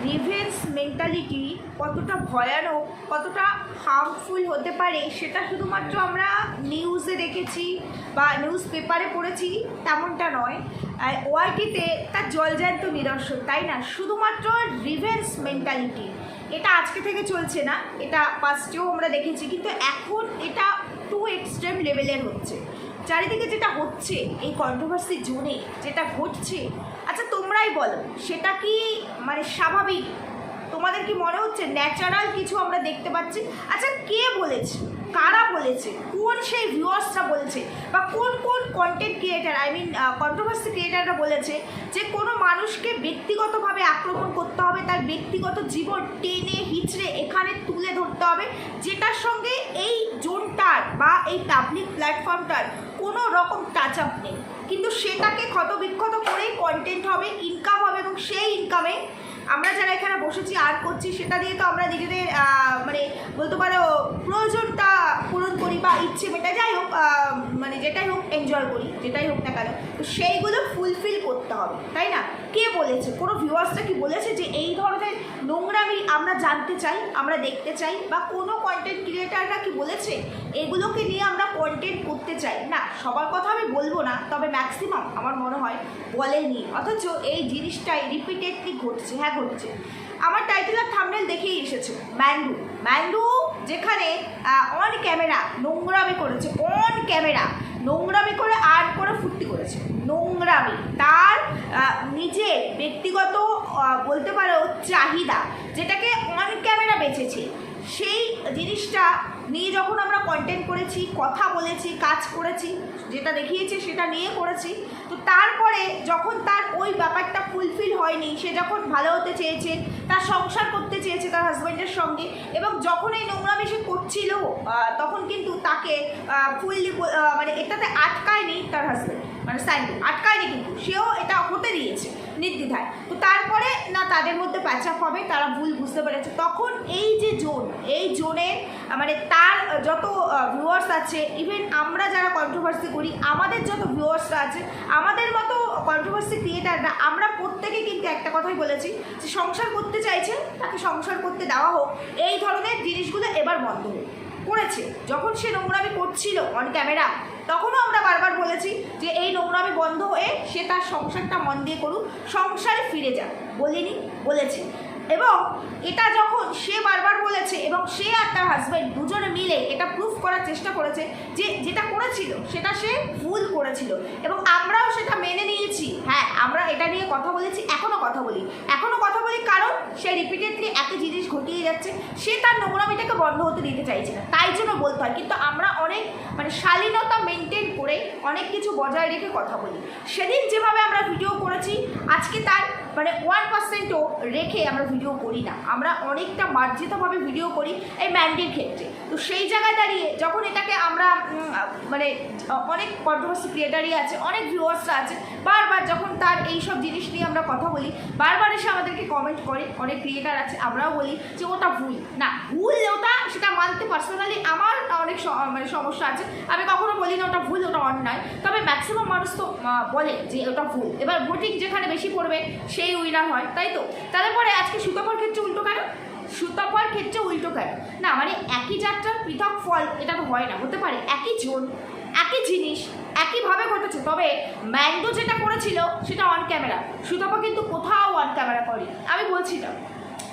Revenge mentality কতটা ভয়ানক, কতটা হার্মফুল হতে পারে সেটা শুধুমাত্র আমরা নিউজে দেখেছি বা নিউজ পেপারে পড়েছি তেমনটা নয়, ওআইটিতে তার জলজ্যান্ত নিদর্শন, তাই না? শুধুমাত্র রিভেঞ্জ মেন্টালিটি এটা আজকে থেকে চলছে না, এটা পাস্টেও আমরা দেখেছি, কিন্তু এখন এটা টু এক্সট্রিম লেভেলের হচ্ছে। চারিদিকে যেটা হচ্ছে, এই কন্ট্রোভার্সি জোনে যেটা ঘটছে, আচ্ছা তোমরাই বলো সেটা কি মানে স্বাভাবিক? তোমাদের কি মনে হচ্ছে ন্যাচারাল কিছু আমরা দেখতে পাচ্ছি? আচ্ছা কে বলেছে, কারা বলেছে, কোন সেই ভিউয়ার্সরা বলেছে, বা কোন কোন কন্টেন্ট ক্রিয়েটার, কন্ট্রোভার্সি ক্রিয়েটাররা বলেছে যে কোনো মানুষকে ব্যক্তিগতভাবে আক্রমণ করতে হবে, তার ব্যক্তিগত জীবন টেনে হিচড়ে এখানে তুলে ধরতে হবে, যেটার সঙ্গে এই জোনটার বা এই পাবলিক প্ল্যাটফর্মটার কোনো রকম টাচ আপ নেই, কিন্তু সেটাকে ক্ষতবিক্ষত করেই কন্টেন্ট হবে, ইনকাম হবে, এবং সেই ইনকামে আমরা যারা এখানে বসেছি আর করছি সেটা দিয়ে তো আমরা নিজেদের মানে বলতে পারো প্রয়োজনটা পূরণ করি বা ইচ্ছে মেটা, যাই হোক মানে যেটাই হোক এনজয় করি, যেটাই হোক না কেন, তো সেইগুলো ফুলফিল করতে হবে, তাই না? কে বলেছে? কোনো ভিউয়ার্সটা কি বলেছে যে এই ধরনের নোংরামি আমরা জানতে চাই, আমরা দেখতে চাই? বা কোনো কন্টেন্ট ক্রিয়েটাররা কি বলেছে এগুলোকে নিয়ে আমরা কন্টেন্ট করতে চাই? না, সবার কথা আমি বলবো না, তবে ম্যাক্সিমাম আমার মনে হয় বলেনি, অথচ এই জিনিসটাই রিপিটেডলি ঘটছে। হ্যাঁ ঘটছে। আমার টাইটেল আর থাম্বনেল দেখেই এসেছে, ম্যান্ডু যেখানে অন ক্যামেরা নোংরামি করেছে, অন ক্যামেরা নোংরামি করে আর্ট করে ফুর্তি করেছে, নোংরামি তার নিজের ব্যক্তিগত বলতে পারো চাহিদা, যেটাকে অন ক্যামেরা বেঁচেছে, সেই জিনিসটা নিয়ে যখন আমরা কন্টেন্ট করেছি, কথা বলেছি, কাজ করেছি, যেটা দেখিয়েছে সেটা নিয়ে করেছি, তো তারপরে যখন তার ওই ব্যাপারটা ফুলফিল হয়নি, সে যখন ভালো হতে চেয়েছে, তার সংসার করতে চেয়েছে তার হাজব্যান্ডের সঙ্গে, এবং যখন এই নোংরামি সে করছিল তখন কিন্তু তাকে ফুললি মানে এটাতে আটকায়নি তার হাজব্যান্ড, মানে সাইন্ডু আটকায়নি, কিন্তু সেও এটা হতে দিয়েছে নির্দ্বিধায়। তো তারপরে না তাদের মধ্যে প্যাচআপ হবে, তারা ভুল বুঝতে পেরেছে, তখন এই যে জোন, এই জোনে মানে তার যত ভিউয়ার্স আছে, ইভেন আমরা যারা কন্ট্রোভার্সি করি আমাদের যত ভিউয়ার্সরা আছে, আমাদের মতো কন্ট্রোভার্সি ক্রিয়েটাররা, আমরা প্রত্যেকে কিন্তু একটা কথাই বলেছি যে সংসার করতে চাইছে তাকে সংসার করতে দেওয়া হোক, এই ধরনের জিনিসগুলো এবার বন্ধ হোক। করেছে যখন সে নোংরামি করছিল অন ক্যামেরা, তখনও আমরা বারবার বলেছি যে এই নোংরামি বন্ধ হয়ে সে তার সংসারটা মন দিয়ে করুক, সংসারে ফিরে যাক, বলিনি? বলেছি। এবং এটা যখন সে বারবার বলেছে এবং সে আর তার হাজব্যান্ড দুজনে মিলে এটা প্রুফ করার চেষ্টা করেছে যে যেটা করেছিল সেটা সে ভুল করেছিল, এবং আমরাও সেটা মেনে নিয়েছি। হ্যাঁ, আমরা এটা নিয়ে কথা বলেছি, এখনও কথা বলি, কারণ সে রিপিটেডলি একই জিনিস ঘটিয়ে যাচ্ছে, সে তার নোংরামিটাকে বন্ধ হতে দিতে চাইছে না, তাই জন্য বলতে হয়। কিন্তু আমরা অনেক মানে শালীনতা মেনটেন করে অনেক কিছু বজায় রেখে কথা বলি। সেদিন যেভাবে আমরা ভিডিও করেছি, আজকে তার মানে 1%ও রেখে আমরা ভিডিও করি না, আমরা অনেকটা মার্জিতভাবে ভিডিও করি এই ম্যান্ডির ক্ষেত্রে। তো সেই জায়গায় দাঁড়িয়ে যখন এটাকে আমরা মানে অনেক কন্ট্রোভার্সি ক্রিয়েটারই আছে, অনেক ভিউয়ার্সরা আছে, বারবার যখন তার এই সব জিনিস নিয়ে আমরা কথা বলি, বারবার এসে আমাদেরকে কমেন্ট করে অনেক ক্রিয়েটার আছে, আমরাও বলি যে ওটা ভুল না, ভুল ওটা, সেটা মানতে পার্সোনালি আমার অনেক মানে সমস্যা আছে, আমি কখনো বলি না ওটা ভুল, ওটা অন্যায়, তবে ম্যাক্সিমাম মানুষ তো বলে যে ওটা ভুল। এবার ভোটিং যেখানে বেশি পড়বে সেই উইনার হয়, তাই তো? তারপরে আজকে সুতপার ক্ষেত্রে উল্টো কেন? না, মানে একই যাত্রার পৃথক ফল, এটা তো হয় না, হতে পারে একই জোন, একই জিনিস একইভাবে ঘটেছে, তবে ম্যান্ডো যেটা করেছিল সেটা অন ক্যামেরা, সুতপা কিন্তু কোথাও অন ক্যামেরা করেনি। আমি বলছি না,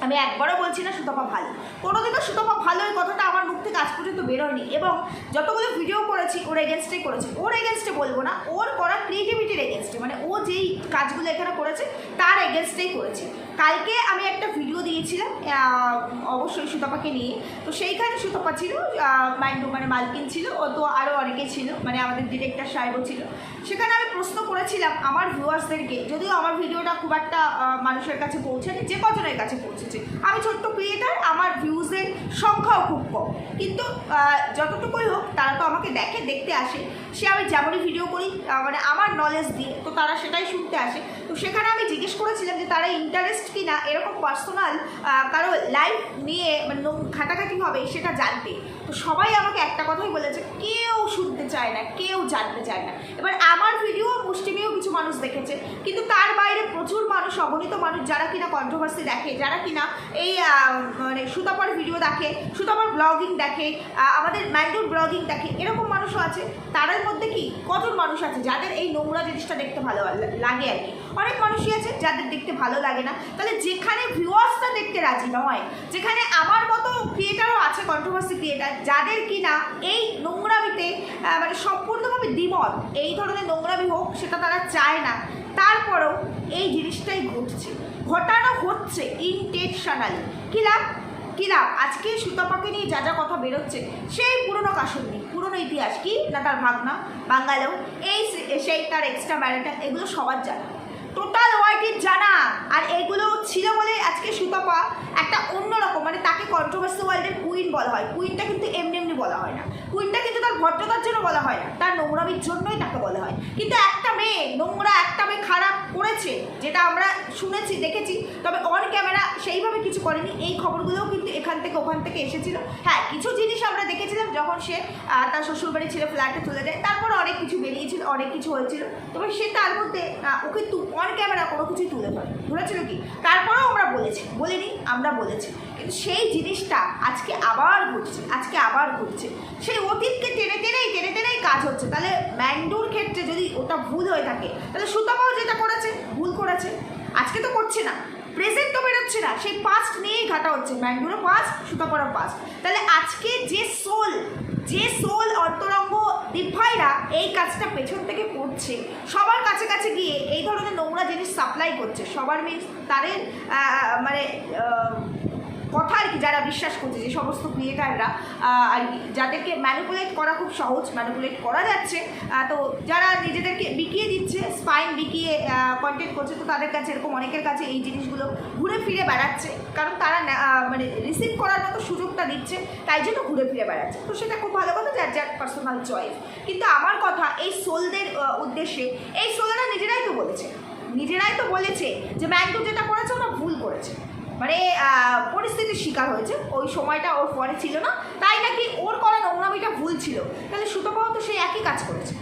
আমি একবারও বলছি না সুতপা ভালো, কোনোদিনও সুতপা ভালো এই কথাটা আমার মুখ থেকে আজ পর্যন্ত বেরোয়নি, এবং যতগুলো ভিডিও করেছি ওর এগেনস্টেই করেছি, ওর এগেনস্টে বলবো না, ওর করা ক্রিয়েটিভিটির এগেনস্টে, মানে ও যেই কাজগুলো এখানে করেছে তার এগেনস্টেই করেছে। কালকে আমি একটা ভিডিও দিয়েছিলাম অবশ্যই সুতপাকে নিয়ে, তো সেইখানে সুতপা ছিল, ম্যান্ডু মানে মালকিন ছিল, ও তো আরও অনেকে ছিল, মানে আমাদের ডিরেক্টর সাহেবও ছিল। সেখানে আমি প্রশ্ন করেছিলাম আমার ভিউয়ার্সদেরকে, যদিও আমার ভিডিওটা খুব একটা মানুষের কাছে পৌঁছায়নি, যে কজনের কাছে পৌঁছেছে, আমি ছোট্ট ক্রিয়েটার, আমার ভিউজের সংখ্যাও খুব কম, কিন্তু যতটুকুই হোক তারা তো আমাকে দেখতে আসে, সে আমি যেমনই ভিডিও করি মানে আমার নলেজ দিয়ে, তো তারা সেটাই শুনতে আসে। তো সেখানে আমি জিজ্ঞেস করেছিলাম যে তারা ইন্টারেস্ট কিনা এরকম পার্সোনাল কারো লাইফ নিয়ে মানে ঘাটাঘাটি হবে সেটা জানতে। তো সবাই আমাকে একটা কথাই বলেছে, কেউ শুনতে চায় না, কেউ জানতে চায় না। এবার আমার ভিডিও মুষ্টিমেয় কিছু মানুষ দেখেছে, কিন্তু তার বাইরে প্রচুর মানুষ, অগণিত মানুষ যারা কিনা কন্ট্রোভার্সি দেখে, যারা কিনা এই মানে সুতাপার ভিডিও দেখে, সুতাপার ব্লগিং দেখে, আমাদের ম্যান্ডুর ব্লগিং দেখে, এরকম মানুষও আছে। তাদের মধ্যে কি কজন মানুষ আছে যাদের এই নোংরা জিনিসটা দেখতে ভালো লাগে আর কি। অনেক মানুষই আছে যাদের দেখতে ভালো লাগে না। তাহলে যেখানে ভিউয়ার্সটা দেখতে রাজি নয়, যেখানে আমার মতো ক্রিয়েটারও আছে, কন্ট্রোভার্সি ক্রিয়েটার, যাদের কিনা এই নোংরামিতে মানে সম্পূর্ণভাবে দ্বিমত, এই ধরনের নোংরামি হোক সেটা তারা চায় না, তারপরেও এই জিনিসটাই ঘটছে, ঘটানো হচ্ছে ইনটেনশনালি। কী লাভ? আজকে সুতপাকে নিয়ে যা যা কথা বেরোচ্ছে সেই পুরনো কাসুন্নি, পুরনো ইতিহাস, কি না তার ভাগনা বাঙ্গালো, সেই তার এক্সট্রা ম্যারিটাল, এগুলো সবার জানা, টোটাল ওয়ার্ল্ডের জানা। আর এগুলো ছিল বলে আজকে সুতপা একটা অন্যরকম, মানে তাকে কন্ট্রোভার্সি ওয়ার্ল্ডের কুইন বলা হয়। কুইনটা কিন্তু এমনি এমনি বলা হয় না, কুইনটা কিন্তু তার ভদ্রতার জন্য বলা হয় না, তার নোংরামির জন্যই তাকে বলা হয়। কিন্তু একটা মেয়ে নোংরা, একটা মেয়ে খারাপ করেছে, যেটা আমরা শুনেছি দেখেছি, তবে অন ক্যামেরা সেইভাবে কিছু করেনি। এই খবরগুলোও কিন্তু এখান থেকে ওখান থেকে এসেছিল। হ্যাঁ, কিছু জিনিস আমরা দেখেছিলাম যখন সে তার শ্বশুরবাড়ি ছেড়ে ফ্ল্যাটে চলে যায়, তারপরে অনেক কিছু বেরিয়েছিল, অনেক কিছু হয়েছিল। তবে সে তার মধ্যে ওকে অন ক্যামেরা কোনো কিছুই ধরেছিল কি, তারপরেও আমরা বলিনি, আমরা বলেছি। কিন্তু সেই জিনিসটা আজকে আবার ঘটছে, সেই অতীতকে টেনে টেনেই কাজ হচ্ছে। তাহলে ম্যান্ডুর ক্ষেত্রে যদি ওটা ভুল হয়ে থাকে, তাহলে সুতপাও যেটা করেছে ভুল করেছে। আজকে তো করছে না, প্রেজেন্ট তো বেরোচ্ছে না, সেই পাস্ট নিয়েই ঘাটা হচ্ছে, ম্যান্ডুরও পাস্ট, সুতপারও পাস্ট। তাহলে আজকে যে সোল অন্তরঙ্গ দীপভাইরা এই কাজটা পেছন থেকে করছে, সবার কাছে গিয়ে এই ধরনের নোংরা জিনিস সাপ্লাই করছে, সবার তাদের মানে কথা আর কি, যারা বিশ্বাস করছে, যে সমস্ত ক্রিয়েটাররা আর কি, যাদেরকে ম্যানিপুলেট করা খুব সহজ, ম্যানিপুলেট করা যাচ্ছে, তো যারা নিজেদেরকে বিকিয়ে দিচ্ছে, স্পাইন বিকিয়ে কন্টেন্ট করছে, তো তাদের কাছে এরকম অনেকের কাছে এই জিনিসগুলো ঘুরে ফিরে বেড়াচ্ছে, কারণ তারা মানে রিসিভ করার মতো সুযোগটা দিচ্ছে, তাই জন্য ঘুরে ফিরে বেড়াচ্ছে। তো সেটা খুব ভালো কথা, যার পার্সোনাল চয়েস। কিন্তু আমার কথা এই সোলদের উদ্দেশ্যে, এই সোলরা নিজেরাই তো বলেছে যে ম্যান্ডু যেটা করেছে ওরা ভুল করেছে, মানে পরিস্থিতির শিকার হয়েছে, ওই সময়টা ওর পরে ছিল না, তাই নাকি ওর করা নোংরামিটা ভুল ছিল। তাহলে সুতপাও তো সেই একই কাজ করেছে,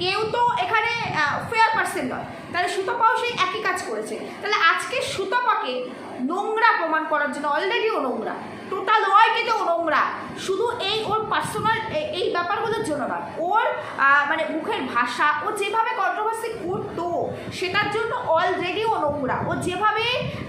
কেউ তো এখানে ফেয়ার পার্সন নয়, তাহলে সুতপাও সেই একই কাজ করেছে। তাহলে আজকে সুতপাকে নোংরা প্রমাণ করার জন্য, অলরেডি ও নোংরা, টোটাল ওয়ার্ল্ডে ও নোংরা, শুধু এই ওর পার্সোনাল এই ব্যাপারগুলোর জন্য নয়, ওর মানে মুখের ভাষা, ও যেভাবে কন্ট্রোভার্সি করতো সেটার জন্য অলরেডি ও নোংরা, ও যেভাবে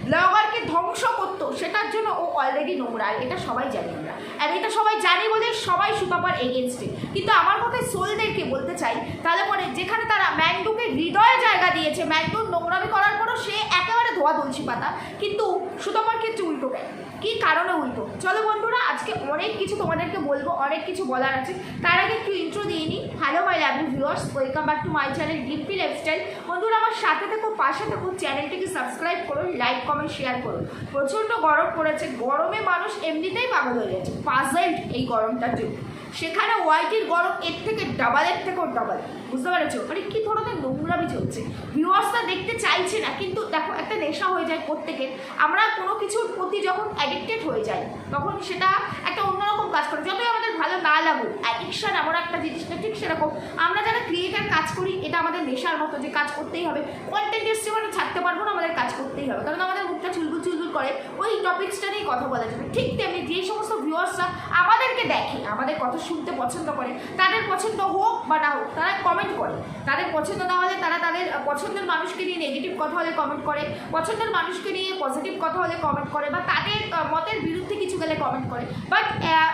ব্লগারকে ধ্বংস করতো সেটার জন্য ও অলরেডি নোংরা। আর এটা সবাই জানি আমরা, আর এটা সবাই জানি বলে সবাই সুতপার এগেনস্টে। কিন্তু আমার কথায় সোলদেরকে বলতে চাই, তাহলে পরে যেখানে তারা ম্যান্ডুকে হৃদয়ে জায়গা দিয়েছে, ম্যান্ডুর নোংরামি করার পরও সে একেবারে ধোয়া তুলসী পাতা, কিন্তু সুতপার ক্ষেত্রে উল্টো কেন, কী কারণে উল্টো? চলো বন্ধুরা, আজকে অনেক কিছু তোমাদেরকে বলবো, অনেক কিছু বলার আছে। তার আগে একটু ইন্ট্রো দিয়ে নিই। Hello my lovely viewers, welcome back to my channel Dimpi lifestyle. বন্ধুরা, আমার সাথে থেকো, পাশে থেকো, চ্যানেলটিকে সাবস্ক্রাইব করুন, লাইক কমেন্ট শেয়ার করুন। প্রচণ্ড গরম পড়েছে, গরমে মানুষ এমনিতেই পাগল হয়ে গেছে, পাজেল্ড এই গরমটার জন্য। সেখানে ওয়াইটির গরম এর থেকে ডাবলের থেকেও ডাবল, বুঝতে পেরেছো? মানে কী ধরনের নোংরামি চলছে, ভিউয়ার্সরা দেখতে চাইছে না, কিন্তু দেখো একটা নেশা হয়ে যায় প্রত্যেকের। আমরা কোনো কিছুর প্রতি যখন অ্যাডিক্টেড হয়ে যাই, তখন সেটা একটা অন্যরকম কাজ করে, যতই আমাদের ভালো না লাগুক। অ্যাডিকশান এমন একটা জিনিস না, ঠিক সেরকম আমরা যারা ক্রিয়েটার কাজ করি, এটা আমাদের নেশার মতো, যে কাজ করতেই হবে, কন্টেন্ট এসছে মানে ছাড়তে পারবো না, আমাদের কাজ করতেই হবে, কারণ আমাদের মুখটা চুলবুল করে ওই টপিক্সটা নিয়ে কথা বলা যাবে। ঠিক তেমনি যে সমস্ত ভিউয়ার্সরা আমাদেরকে দেখে, আমাদের কথা শুনতে পছন্দ করে, তাদের পছন্দ হোক বা না হোক, তারা কমেন্ট করে। তাদের পছন্দ না হলে তারা তাদের পছন্দের মানুষকে নিয়ে নেগেটিভ কথা হলে কমেন্ট করে, পছন্দের মানুষকে নিয়ে পজিটিভ কথা হলে কমেন্ট করে, বা তাদের মতের বিরুদ্ধে কিছু গেলে কমেন্ট করে। বাট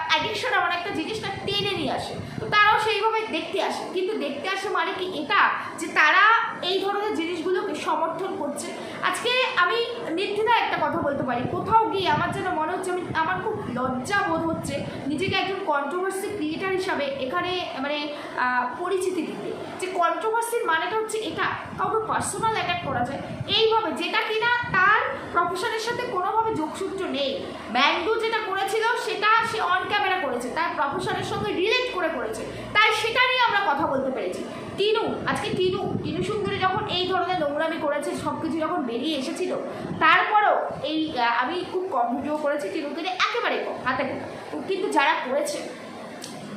অ্যাডিকশন এমন একটা জিনিসটা টেনে নিয়ে আসে, তো তারাও সেইভাবে দেখতে আসে। কিন্তু দেখতে আসে মানে কি এটা, যে তারা এই ধরনের জিনিসগুলোকে সমর্থন করছে। আজকে আমি নির্দ্বিধায় একটা কথা বলতে পারি, কোথাও গিয়ে আমার যেন মনে হচ্ছে আমার খুব লজ্জা বোধ হচ্ছে নিজেকে একজন কন্ট্রোভার্সি ক্রিয়েটার হিসাবে এখানে মানে পরিচিতি দিতে। যে কন্ট্রোভার্সির মানেটা হচ্ছে এটা কাউকে পার্সোনাল অ্যাটাক করা যায় এইভাবে, যেটা কিনা তার প্রফেশনের সাথে কোনোভাবে যোগসূত্র নেই। ম্যান্ডু যেটা করেছিল সেটা সে অন ক্যামেরা করেছে, তার প্রফেশনের সঙ্গে রিলেট করে করেছে, তাই সেটা নিয়ে আমরা কথা বলতে পেরেছি। আজকে টিনু সুন্দরী যখন এই ধরনের নোংরামি করেছে, সব কিছু যখন বেরিয়ে এসেছিল, তারপরেও এই আমি খুব কম ভিডিও করেছি টিনুকে নিয়ে, একেবারে কম, হাতে গোনা, কিন্তু যারা করেছে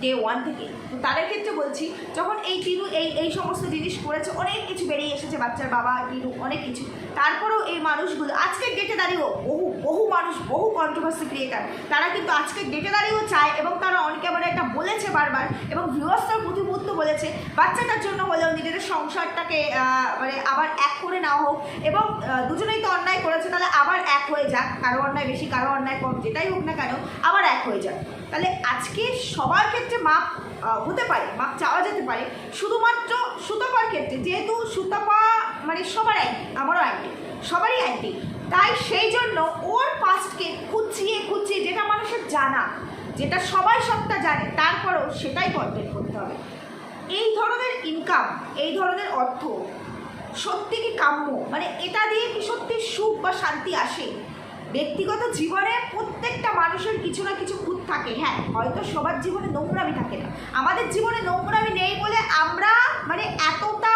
ডে ওয়ান থেকে, তো তাদের ক্ষেত্রে বলছি, যখন এই টিনু এই সমস্ত জিনিস করেছে, অনেক কিছু বেরিয়ে এসেছে, বাচ্চার বাবা টিনু অনেক কিছু, তারপরেও এই মানুষগুলো আজকের ডেটে দাঁড়িয়েও বহু মানুষ, বহু কন্ট্রোভার্সি ক্রিয়েটার, তারা কিন্তু আজকের ডেটে দাঁড়িয়েও চায়, এবং তারা অন ক্যামেরা এটা বলেছে বারবার, এবং ভিউয়ার্সটার প্রতিমুহূর্ত বলেছে বাচ্চাটার জন্য হলেও নিজেদের সংসারটাকে মানে আবার এক করে নেওয়া হোক, এবং দুজনেই তো অন্যায় করেছে, তাহলে আবার এক হয়ে যাক, কারো অন্যায় বেশি কারো অন্যায় কম, যেটাই হোক না কেন আবার এক হয়ে যাক। তাহলে আজকে সবার ক্ষেত্রে মাপ হতে পারে, মাপ চাওয়া যেতে পারে, শুধুমাত্র সুতপার ক্ষেত্রে যেহেতু সুতপা মানে সবার অ্যান্টি, আমারও অ্যান্টি, সবারই অ্যান্টি, তাই সেই জন্য ওর পাস্টকে খুঁচিয়ে যেটা মানুষের জানা, যেটা সবাই সবটা জানে, তারপরেও সেটাই কন্টেন্ট করতে হবে। এই ধরনের ইনকাম, এই ধরনের অর্থ সত্যি কি কাম্য? মানে এটা দিয়ে কি সত্যি সুখ বা শান্তি আসে? ব্যক্তিগত জীবনে প্রত্যেকটা মানুষের কিছু না কিছু খুঁত থাকে, হ্যাঁ, হয়তো সবার জীবনে নোংরামি থাকে না, আমাদের জীবনে নোংরামি নেই বলে আমরা মানে এতটা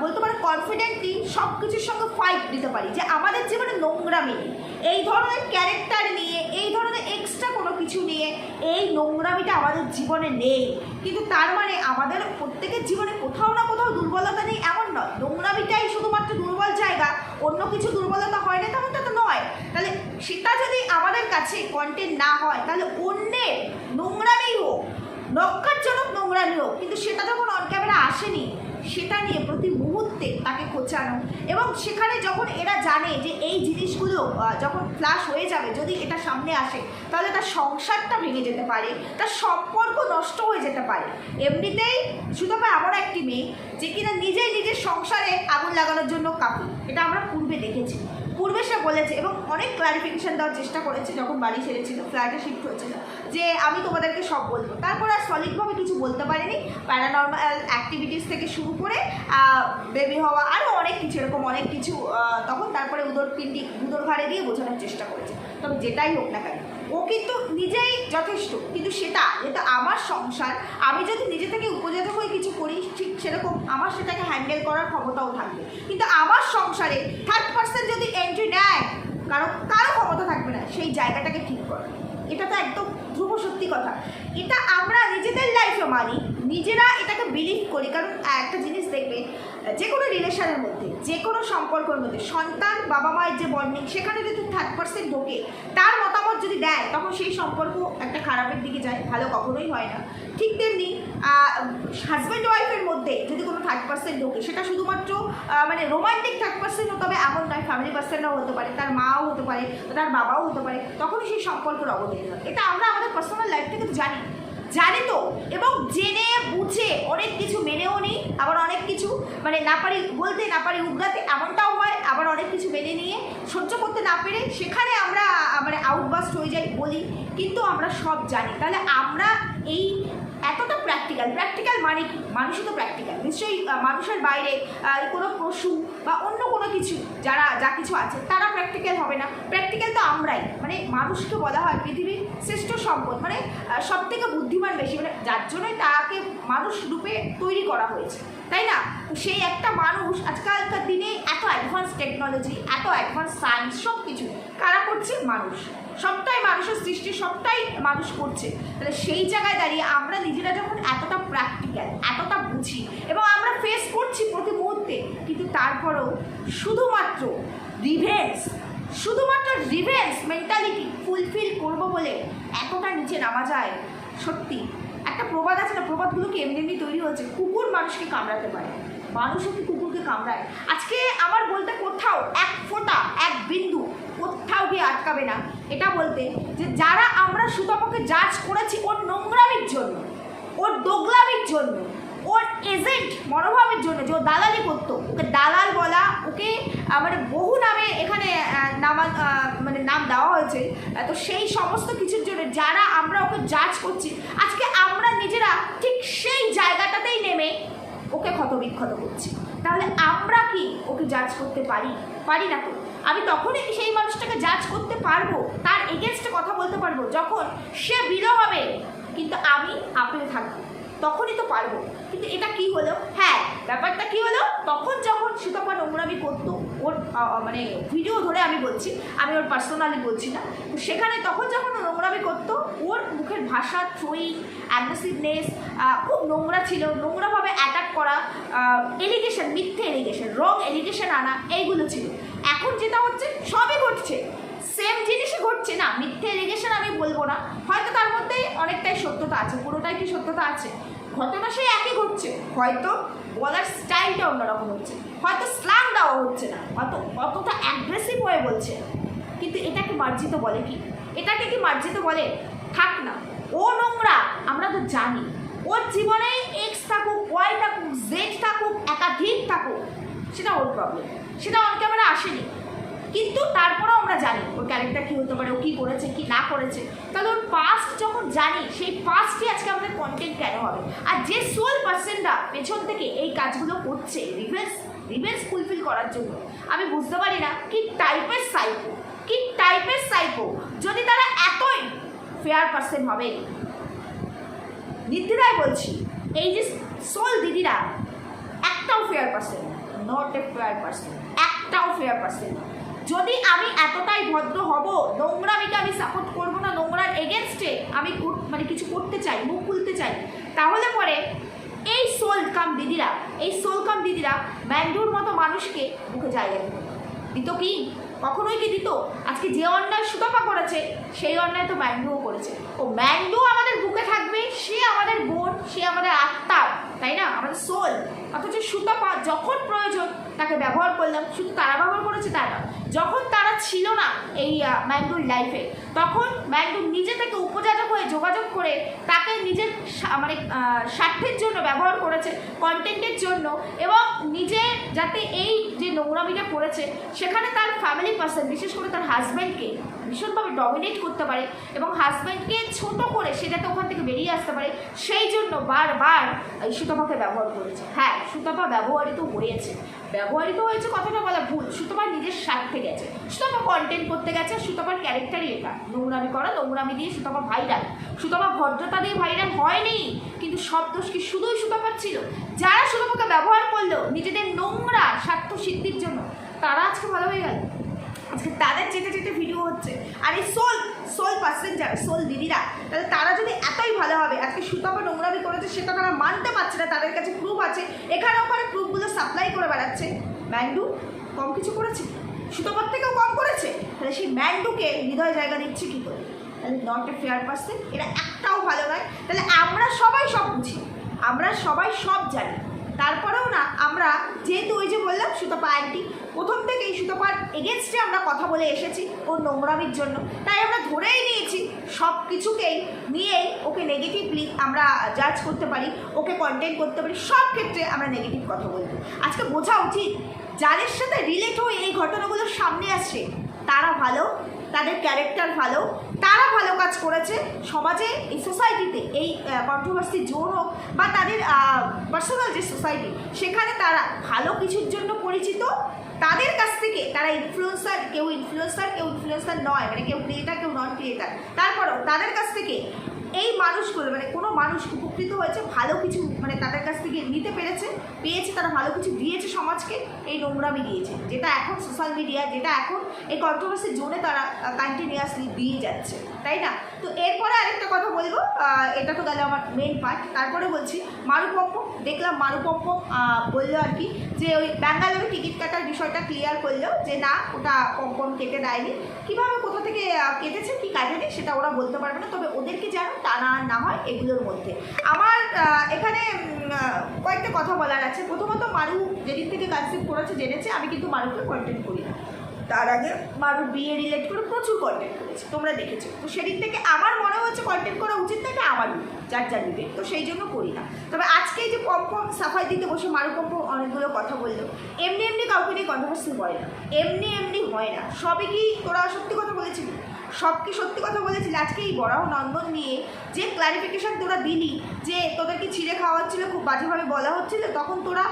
বলতে পারি কনফিডেন্টলি সব কিছুর সঙ্গে ফাইট দিতে পারি যে আমাদের জীবনে নোংরামি নেই। এই ধরনের ক্যারেক্টার নিয়ে, এই ধরনের এক্সট্রা কোনো কিছু নিয়ে এই নোংরামিটা আমাদের জীবনে নেই, কিন্তু তার মানে আমাদের প্রত্যেকের জীবনে কোথাও না কোথাও দুর্বলতা নেই এমন নয়, নোংরামিটাই শুধুমাত্র দুর্বল জায়গা, অন্য কিছু দুর্বলতা হয় না তেমনটা তো নয়। তাহলে সেটা যদি আমাদের কাছে কন্টেন্ট না হয়, তাহলে অন্যের নোংরামি হোক, নক্কারজনক নোংরামি হোক, কিন্তু সেটা যখন অন ক্যামেরা আসেনি, সেটা নিয়ে প্রতি মুহূর্তে তাকে খোঁচানো, এবং সেখানে যখন এরা জানে যে এই জিনিসগুলো যখন ফ্ল্যাশ হয়ে যাবে, যদি এটা সামনে আসে, তাহলে তার সংসারটা ভেঙে যেতে পারে, তার সম্পর্ক নষ্ট হয়ে যেতে পারে। এমনিতেই সুতরাং আমার একটি মেয়ে যে কিনা নিজের সংসারে আগুন লাগানোর জন্য কাপড়, এটা আমরা পূর্বে দেখেছি, পূর্বে সে বলেছে এবং অনেক ক্লারিফিকেশান দেওয়ার চেষ্টা করেছে যখন বাড়ি ছেড়েছিল, ফ্ল্যাটে শিফট হয়েছিল, যে আমি তোমাদেরকে সব বলবো। তারপর আর সলিডভাবে কিছু বলতে পারিনি, প্যারানর্মাল অ্যাক্টিভিটিস থেকে শুরু করে বেবি হওয়া আরও অনেক কিছু, এরকম অনেক কিছু, তখন তারপরে উদর ঘাড়ে দিয়ে বোঝানোর চেষ্টা করেছে। তবে যেটাই হোক না কেন, ও কিন্তু নিজেই যথেষ্ট, কিন্তু সেটা যেটা আমার সংসার, আমি যদি নিজে থেকে উপজাত হয়ে কিছু করি, ঠিক সেরকম আমার সেটাকে হ্যান্ডেল করার ক্ষমতাও থাকবে, কিন্তু আমার সংসারে থার্ড পার্সন যদি এন্ট্রি নেয়, কারো ক্ষমতা থাকবে না সেই জায়গাটাকে ঠিক করা। এটা তো একদম ধ্রুব সত্যি কথা, এটা আমরা নিজেদের লাইফে মানি, নিজেরা এটাকে বিলিভ করি। কারণ একটা জিনিস দেখবে, যে কোনো রিলেশনের মধ্যে, যে কোনো সম্পর্কের মধ্যে সন্তান বাবা মায়ের যে বন্ডিং, সেখানে যদি থার্ড পার্সন ঢোকে, তার মতামত যদি দেয়, তখন সেই সম্পর্ক একটা খারাপের দিকে যায়, ভালো কখনোই হয় না। ঠিক তেমনি হাজব্যান্ড ওয়াইফের মধ্যে যদি কোনো থার্ড পার্সন ঢোকে, সেটা শুধুমাত্র মানে রোমান্টিক থার্ড পার্সন হতে হবে এমন নয়, ফ্যামিলি পার্সনরাও হতে পারে, তার মাও হতে পারে, তার বাবাও হতে পারে, তখনই সেই সম্পর্কের অবনতি হয়। এটা আমরা আমাদের পার্সোনাল লাইফ থেকে তো জানি তো, এবং জেনে বুঝে অনেক কিছু মেনেও নিই, আবার অনেক কিছু মানে না পারি বলতে, না পারি উগরাতে, এমনটাও হয়। আবার অনেক কিছু মেনে নিয়ে সহ্য করতে না পেরে সেখানে আমরা মানে আউটবাস্ট হয়ে যাই, বলি, কিন্তু আমরা সব জানি। তাহলে আমরা এই এতটা প্র্যাকটিক্যাল মানে কি? মানুষই তো প্র্যাকটিক্যাল, নিশ্চয়ই মানুষের বাইরে কোনো পশু বা অন্য কোনো কিছু যা কিছু আছে তারা প্র্যাকটিক্যাল হবে না। প্র্যাকটিক্যাল তো আমরাই, মানে মানুষকে বলা হয় পৃথিবীর শ্রেষ্ঠ সম্পদ, মানে সব থেকে বুদ্ধিমান বেশি, মানে যার জন্যই তাকে মানুষ রূপে তৈরি করা হয়েছে, তাই না? সেই একটা মানুষ আজকালকার দিনে এত অ্যাডভান্স টেকনোলজি, এত অ্যাডভান্স সায়েন্স, সব কিছু কারা করছে? মানুষ। সবটাই মানুষের সৃষ্টি, সবটাই মানুষ করছে। তাহলে সেই জায়গায় দাঁড়িয়ে আমরা নিজেরা যখন এতটা প্র্যাকটিক্যাল, এতটা বুঝি, এবং আমরা ফেস করছি প্রতি মুহূর্তে, কিন্তু তারপরেও শুধুমাত্র রিভেঞ্জ মেন্টালিটি ফুলফিল করবো বলে এতটা নিচে নামা যায়। সত্যি একটা প্রবাদ আছে না, প্রবাদগুলোকে এমনি তৈরি হয়েছে, কুকুর মানুষকে কামড়াতে পারে, মানুষও কি কুকুরকে কামড়ায়? আজকে আমার বলতে কোথাও এক ফোঁটা, এক বিন্দু কোথাও গিয়ে আটকাবে না এটা বলতে, যে যারা আমরা সুতপাকে জাজ করেছি ওর নোংরামির জন্য, ওর দোগলামির জন্য, ওর এজেন্ট মনোভাবের জন্য, যে ও দালালি করতো, ওকে দালাল বলা, ওকে মানে বহু নামে এখানে নাম দেওয়া হয়েছে, তো সেই সমস্ত কিছুর জন্য যারা আমরা ওকে জাজ করছি, আজকে আমরা নিজেরা ঠিক সেই জায়গাটাতেই নেমে ওকে ক্ষতবিক্ষত করছি। তাহলে আমরা কি ওকে জাজ করতে পারি না তো? আমি তখনই সেই মানুষটাকে জাজ করতে পারবো, তার এগেনস্টে কথা বলতে পারবো যখন সে বিলো হবে কিন্তু আমি আপেল থাকবো, তখনই তো পারবো। কিন্তু এটা কি হলো? হ্যাঁ, ব্যাপারটা কি হলো, তখন যখন সুতপা নোংরামি করতো, ওর মানে ভিডিও ধরে আমি বলছি, আমি ওর পার্সোনালি বলছি না, তো সেখানে তখন যখন নোংরামি করতো, ওর মুখের ভাষা, থ্রোয়িং, অ্যাগ্রেসিভনেস খুব নোংরা ছিল, নোংরাভাবে অ্যাটাক করা, এলিগেশন, মিথ্যে এলিগেশন, রং এলিগেশন আনা, এইগুলো ছিল। এখন যেটা হচ্ছে সবই ঘটছে, সেম জিনিসই ঘটছে না, মিথ্যে এলিগেশন আমি বলবো না, হয়তো তার মধ্যে অনেকটাই সত্যতা আছে, পুরোটাই কি সত্যতা আছে? ঘটনা সেই একই ঘটছে, হয়তো বলার স্টাইলটা অন্যরকম হচ্ছে, হয়তো স্ল্যাং দেওয়া হচ্ছে না, হয়তো অতটা অ্যাগ্রেসিভ হয়ে বলছে, কিন্তু এটাকে মার্জিত বলে কি? এটাকে কি মার্জিত বলে? থাক না, ও নোংরা আমরা তো জানি, ওর জীবনে এক্স থাকুক, ওয়াই থাকুক, জেড থাকুক, একাধিক থাকুক, সেটা ওর প্রবলেম, সেটা অন ক্যামেরা আসেনি, কিন্তু তারপরেও আমরা জানি ওর ক্যারেক্টার কী হতে পারে, ও কী করেছে কি না করেছে। তাহলে ওর পাস্ট যখন জানি, সেই পাস্টই আজকে আমাদের কন্টেন্ট কেন হবে? আর যে সোল পার্সনটা পেছন থেকে এই কাজগুলো করছে রিভেন্স ফুলফিল করার জন্য, আমি বুঝতে পারি না কি টাইপের সাইকো, যদি তারা এতই ফেয়ার পার্সন হবে। নির্দ্বিধায় বলছি, এই যে সোল দিদিরা একটাও fair person, not a fair person, একটাও ফেয়ার পার্সন। যদি আমি এতটাই ভদ্র হব, নোংরামিকে আমি সাপোর্ট করবো না, নোংরার এগেনস্টে আমি মানে কিছু করতে চাই, মুখ খুলতে চাই, তাহলে পরে এই সোল কাম দিদিরা ম্যান্ডুর মতো মানুষকে মুখে জায়গা দিত কি? কখনোই কি দিত? আজকে যে অন্যায় সুতপা করেছে, সেই অন্যায় তো ম্যান্ডুও করেছে। ও ম্যান্ডু আমাদের বুকে থাকবে, সে আমাদের বোন, সে আমাদের আত্মা, তাই না, আমাদের সোল। অথচ সুতপা যখন প্রয়োজন তাকে ব্যবহার করলাম, শুধু তারা ব্যবহার করেছে তা না, যখন তারা ছিল না এই ম্যান্ডুর লাইফে, তখন ম্যান্ডু নিজে থেকে উপযাচক হয়ে যোগাযোগ করে তাকে নিজের মানে স্বার্থের জন্য ব্যবহার করেছে, কন্টেন্টের জন্য, এবং নিজে যাতে এই যে নোংরামিটা করেছে সেখানে তার ফ্যামিলি পার্সন, বিশেষ করে তার হাজব্যান্ডকে ভীষণভাবে ডমিনেট করতে পারে এবং হাজব্যান্ডকে ছোট করে সে যাতে ওখান থেকে বেরিয়ে আসতে পারে, সেই জন্য বারবার সুতপাকে ব্যবহার করেছে। হ্যাঁ, সুতপা ব্যবহৃত হয়েছে কথাটা বলা ভুল, সুতপা নিজের স্বার্থে গেছে, সুতপা কন্টেন্ট করতে গেছে, সুতপার ক্যারেক্টারই এটা, নোংরামি করা, নোংরামি দিয়ে সুতপা ভাইরাল, সুতপা ভদ্রতা দিয়ে ভাইরাল হয়নি, কিন্তু সব দোষ কি শুধুই সুতপার ছিল? যারা সুতপাকে ব্যবহার করলো নিজেদের নোংরা স্বার্থ সিদ্ধির জন্য, তারা আজকে ভালো হয়ে গেল, আজকে তাদের চেটে ভিডিও হচ্ছে। আর এই সোল পার্সন যারা, সোল দিদিরা, তাহলে তারা যদি এতই ভালো হবে, আজকে সুতপা নোংরামি করেছে সেটা তারা মানতে পারছে না, তাদের কাছে প্রুফ আছে, এখানে ওখানে প্রুফগুলো সাপ্লাই করে বেড়াচ্ছে। ম্যান্ডু কম কিছু করেছে? সুতপার থেকেও কম করেছে? তাহলে সেই ম্যান্ডুকে হৃদয় জায়গা দিচ্ছে কী করে? তাহলে নট এ ফেয়ার পার্সন, এটা একটাও ভালো নয়। তাহলে আমরা সবাই সব বুঝি, আমরা সবাই সব জানি, তারপরেও না আমরা, যেহেতু ওই যে বললাম সুতপা আন্টি প্রথম থেকেই সুতপার এগেনস্টে আমরা কথা বলে এসেছি ওর নোংরামির জন্য, তাই আমরা ধরেই নিয়েছি সব কিছুকেই নিয়েই ওকে নেগেটিভলি আমরা জাজ করতে পারি, ওকে কন্টেন্ট করতে পারি, সব ক্ষেত্রে আমরা নেগেটিভ কথা বলবো। আজকে বোঝা উচিত যাদের সাথে রিলেট হয়ে এই ঘটনাগুলো সামনে আসছে তারা ভালো, তাদের ক্যারেক্টার ভালো, তারা ভালো কাজ করেছে সমাজে, এই সোসাইটিতে, এই কন্ট্রোভার্সি জোন হোক বা তাদের পার্সোনাল যে সোসাইটি, সেখানে তারা ভালো কিছুর জন্য পরিচিত, তাদের কাছ থেকে তারা কেউ ইনফ্লুয়েন্সার নয়, মানে কেউ ক্রিয়েটার, কেউ নন ক্রিয়েটার, তারপরেও তাদের কাছ থেকে এই মানুষগুলো, মানে কোনো মানুষ উপকৃত হয়েছে, ভালো কিছু মানে তাদের কাছ থেকে নিতে পেয়েছে, তারা ভালো কিছু দিয়েছে সমাজকে, এই নোংরামি দিয়েছে, যেটা এখন সোশ্যাল মিডিয়া, যেটা এখন এই কন্ট্রোভার্সি জোনে তারা কন্টিনিউয়াসলি দিয়ে যাচ্ছে, তাই না? তো এরপরে আরেকটা কথা বলবো, এটা তো গেল আমার মেন পার্ট। তারপরে বলছি মারুপম্পম, দেখলাম মারুপম্পম বললো আর কি যে ওই ব্যাঙ্গালোরে টিকিট কাটার বিষয়টা ক্লিয়ার করলো যে না, ওটা পম্পম কেটে দেয়নি, কীভাবে কোথা থেকে কেটেছে কি কাটেনি সেটা ওরা বলতে পারবে না, তবে ওদেরকে যেন টানা না হয় এগুলোর মধ্যে। আমার এখানে কয়েকটা কথা বলার আছে। প্রথমত, মারু যেদিন থেকে কনসিভ করেছে জেনেছে, আমি কিন্তু মারুকে কন্টেন্ট করি না, তার আগে মারুর বিয়ে রিলেট করে প্রচুর কন্টেন্ট করেছে, তোমরা দেখেছো। তো সেদিন থেকে আমার মনে হচ্ছে কন্টেন্ট করা উচিত না, এটা আমারই যার বিবেক, তো সেই জন্য করি না। তবে আজকে যে পম্পম সাফাই দিতে বসে মারু পম্পম অনেকগুলো কথা বললো, এমনি কাউকে নিয়ে কন্ট্রোভার্সি করে না, এমনি এমনি হয় না। সবই কি তোরা সত্যি কথা বলেছিলি? সব কি সত্যি কথা বলেছিলি? আজকে এই বরাহ নন্দন নিয়ে যে ক্লারিফিকেশান তোরা দিলি, যে তোদেরকে ছিঁড়ে খাওয়া হচ্ছিলো, খুব বাজেভাবে বলা হচ্ছিলো, তখন তোরা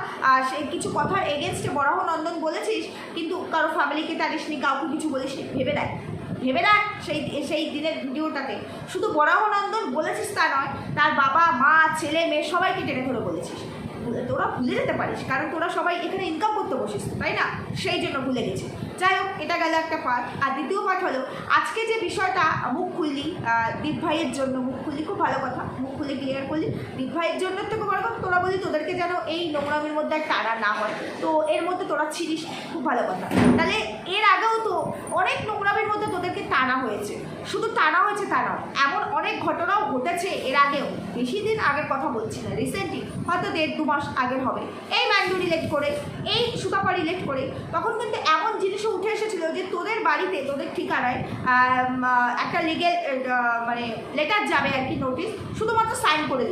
সেই কিছু কথার এগেনস্টে বরাহ নন্দন বলেছিস, কিন্তু কারো ফ্যামিলিকে টানিসনি, কাউকে কিছু বলিসনি। ভেবে দেখ, ভেবে দেখ সেই দিনের ভিডিওটাতে শুধু বরাহ নন্দন বলেছিস তা নয়, তার বাবা মা ছেলে মেয়ে সবাইকে টেনে ধরে বলেছিস। তোরা ভুলে যেতে পারিস, কারণ তোরা সবাই এখানে ইনকাম করতে বসিস, তাই না? সেই জন্য ভুলে গেছি। যাই হোক, এটা গেল একটা পার্ট। আর দ্বিতীয় পার্ট হলো আজকে যে বিষয়টা মুখ খুললি, দীপ ভাইয়ের জন্য মুখ খুললি, খুব ভালো কথা, মুখ খুলে ক্লিয়ার করলি। দীপ ভাইয়ের জন্য তো খুব ভালো কথা। তোরা বলি তোদেরকে যেন এই নোংরামির মধ্যে আর টানা না হয়, তো এর মধ্যে তোরা ছিলিস, খুব ভালো কথা। তাহলে এর আগেও তো অনেক নোংরামির মধ্যে তোদেরকে টানা হয়েছে, শুধু টানা হয়েছে তা নয়, এমন অনেক ঘটনাও ঘটেছে এর আগেও। বেশি দিন আগের কথা বলছি না, রিসেন্টলি হয়তো 1-2 মাস আগের হবে। এই ম্যান্ডু রিলেট করে, এই সুতাপা রিলেট করে, তখন কিন্তু এমন জিনিসও উঠে এসেছিলো যে তোদের বাড়িতে, তোদের ঠিকানায় একটা লিগেল মানে লেটার যাবে আর কি, নোটিশ, শুধুমাত্র সাইন করে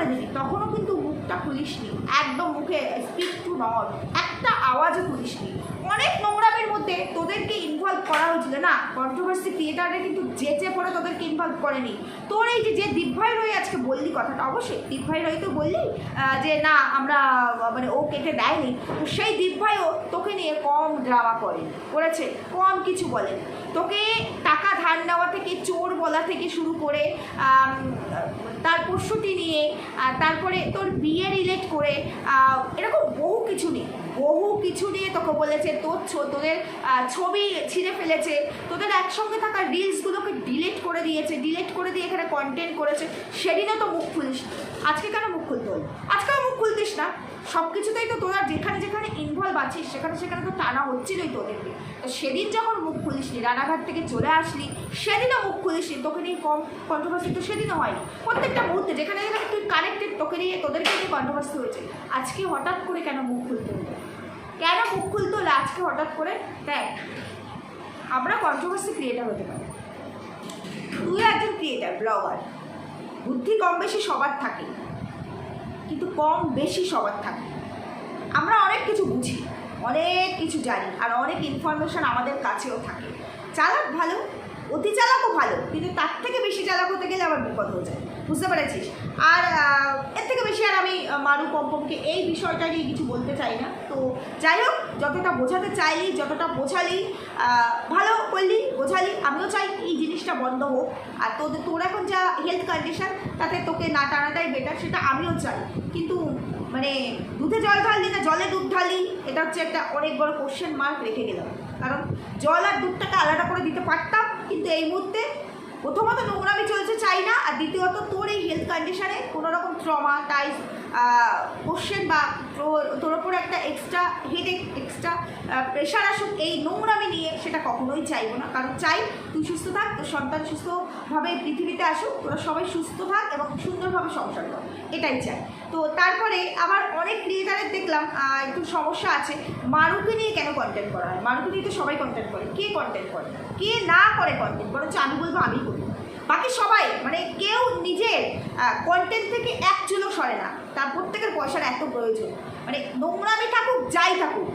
দিবি, তখনও কিন্তু মুখটা খুলিসনি, একদম মুখে স্পিক টু নট একটা আওয়াজও খুলিসনি। অনেক নোংরামের মধ্যে তোদেরকে ইনভলভ করা হয়েছিল না, কন্ট্রোভার্সি ক্রিয়েটারে কিন্তু যে পরে তোদেরকে ইনভলভ করেনি। তোর এই যে দীপ ভাই রয়ে আজকে বললি কথাটা, অবশ্যই দীপ ভাই রয়ে তো বললি যে না আমরা মানে ও কেটে দেয়নি, তো সেই দীপ ভাইও তোকে নিয়ে কম ড্রামা করেছে, কম কিছু বলেনি। তোকে টাকা ধার নেওয়া থেকে, চোর বলা থেকে শুরু করে, তার পশুটি নিয়ে, তারপরে তোর বিয়ে রিলেট করে, এরকম বহু কিছু নিয়ে তোকে বলেছে, তোদের ছবি ছিঁড়ে ফেলেছে, তোদের একসঙ্গে থাকা রিলসগুলোকে ডিলিট করে দিয়ে এখানে কন্টেন্ট করেছে। সেদিনও তো মুখ খুলিস, আজকে কেন মুখ খুলতে হলো? আজকেও মুখ খুলতিস না। সব কিছুতেই তো তোরা যেখানে ইনভলভ আছিস সেখানে তো টানা হচ্ছিলই তোদেরকে। তো সেদিন যখন মুখ খুলিসনি, রানাঘাট থেকে চলে আসলি, সেদিনও মুখ খুলিসনি, তোকে নিয়ে কম কন্ট্রোভার্সি তো সেদিনও হয়নি। প্রত্যেকটা মুহূর্তে যেখানে তুই কানেক্টেড, তোদেরকে নিয়ে কন্ট্রোভার্সি হয়েছে। আজকে হঠাৎ করে কেন মুখ খুলতে হলো? আজকে হঠাৎ করে? দেখ, আমরা কন্ট্রোভার্সি ক্রিয়েটার হতে পারি, তুই একজন ক্রিয়েটার ব্লগার, বুদ্ধি কম বেশি সবার থাকে, কিন্তু কম বেশি সবার থাকে। আমরা অনেক কিছু বুঝি, অনেক কিছু জানি, আর অনেক ইনফরমেশান আমাদের কাছেও থাকে। চালাক ভালো, অতি চালাকও ভালো, কিন্তু তার থেকে বেশি চালাক হতে গেলে আবার বিপদ হয়ে যায়, বুঝতে পেরেছিস? আর এর থেকে বেশি আর আমি মারু পম্পমকে এই বিষয়টা নিয়ে কিছু বলতে চাই না। তো যাই হোক, যতটা বোঝাতে চাইলি, যতটা বোঝালি, ভালো করলি, বোঝালি। আমিও চাই এই জিনিসটা বন্ধ হোক। আর তোর এখন যা হেলথ কন্ডিশন, তাতে তোকে না টানাটাই বেটার, সেটা আমিও চাই। কিন্তু মানে দুধে জল ঢাললি না জলে দুধ ঢালি, এটা হচ্ছে একটা অনেক বড় কোশ্চেন মার্ক রেখে গেলাম। কারণ জল আর দুধটাকে আলাদা করে দিতে পারতাম, কিন্তু এই মুহূর্তে প্রথমত নোংরামি চলছে চাই না, আর দ্বিতীয়ত তোর এই হেলথ কন্ডিশনে কোনো রকম ট্রমাটাইজ কোশ্চেন বা তোর ওপর একটা এক্সট্রা হেডেক, এক্সট্রা প্রেশার আসুক এই নোংরামি নিয়ে, সেটা কখনোই চাইবো না। কারণ চাই তুই সুস্থ থাক, তোর সন্তান সুস্থভাবে পৃথিবীতে আসুক, তোরা সবাই সুস্থ থাক এবং সুন্দরভাবে সংসার কর, এটাই চাই। তো তারপরে আবার অনেক ক্রিয়েটারের দেখলাম একটু সমস্যা আছে, মারুকে নিয়ে কেন কন্টেন্ট করা হয়? মারুকে নিয়ে তো সবাই কন্টেন্ট করে, কে কন্টেন্ট করে, কে না করে কন্টেন্ট? বরঞ্চ আমি বলবো আমি করি, বাকি সবাই মানে কেউ নিজের কন্টেন্ট থেকে এক চুলো সরে না। তার প্রত্যেকের পয়সার এত প্রয়োজন, মানে নোংরামি থাকুক যাই থাকুক,